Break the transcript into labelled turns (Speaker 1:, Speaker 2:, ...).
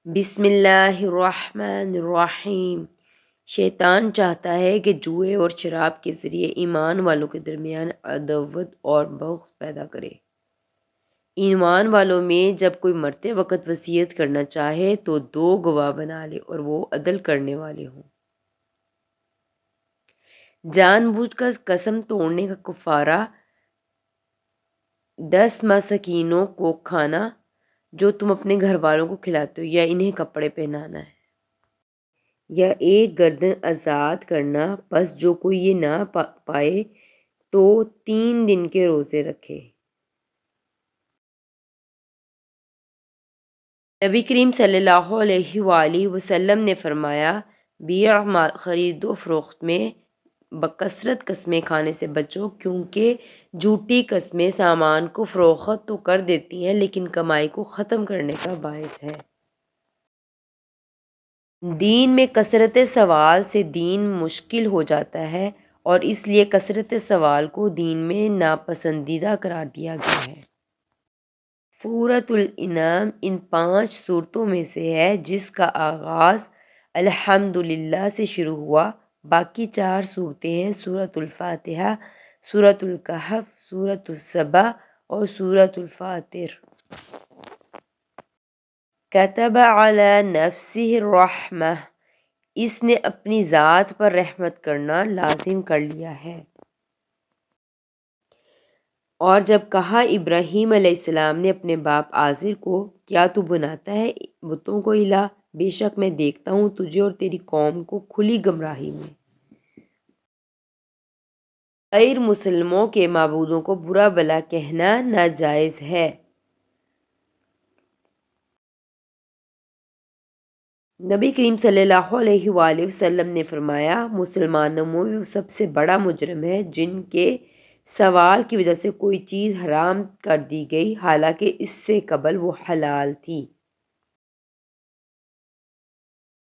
Speaker 1: بسم اللہ الرحمن الرحیم۔ شیطان چاہتا ہے کہ جوئے اور شراب کے ذریعے ایمان والوں کے درمیان عداوت اور بغض پیدا کرے۔ ایمان والوں میں جب کوئی مرتے وقت وصیت کرنا چاہے تو دو گواہ بنا لے اور وہ عدل کرنے والے ہوں۔ جان بوجھ کر قسم توڑنے کا کفارہ 10 مساکینوں کو کھانا جو تم اپنے گھر والوں کو کھلاتے ہو، یا انہیں کپڑے پہنانا ہے، یا ایک گردن آزاد کرنا، پس جو کوئی یہ نہ پائے تو 3 دن کے روزے رکھے۔ نبی کریم صلی اللہ علیہ وآلہ وسلم نے فرمایا، بیع خرید و فروخت میں بکثرت قسمیں کھانے سے بچو، کیونکہ جھوٹی قسمیں سامان کو فروخت تو کر دیتی ہیں لیکن کمائی کو ختم کرنے کا باعث ہے۔ دین میں کثرت سوال سے دین مشکل ہو جاتا ہے، اور اس لیے کثرت سوال کو دین میں ناپسندیدہ قرار دیا گیا ہے۔ سورۃ الانعام ان 5 سورتوں میں سے ہے جس کا آغاز الحمدللہ سے شروع ہوا۔ باقی 4 سورتیں ہیں سورۃ الفاتحہ، سورۃ الکہف، سورۃ السبا اور سورۃ الفاطر۔ کتب علی نفسہ الرحمہ، اس نے اپنی ذات پر رحمت کرنا لازم کر لیا ہے۔ اور جب کہا ابراہیم علیہ السلام نے اپنے باپ آزر کو، کیا تو بناتا ہے بتوں کو الہ؟ بے شک میں دیکھتا ہوں تجھے اور تیری قوم کو کھلی گمراہی میں۔ غیر مسلموں کے معبودوں کو برا بھلا کہنا ناجائز ہے۔ نبی کریم صلی اللہ علیہ وآلہ وسلم نے فرمایا، مسلمانوں میں وہ سب سے بڑا مجرم ہے جن کے سوال کی وجہ سے کوئی چیز حرام کر دی گئی حالانکہ اس سے قبل وہ حلال تھی۔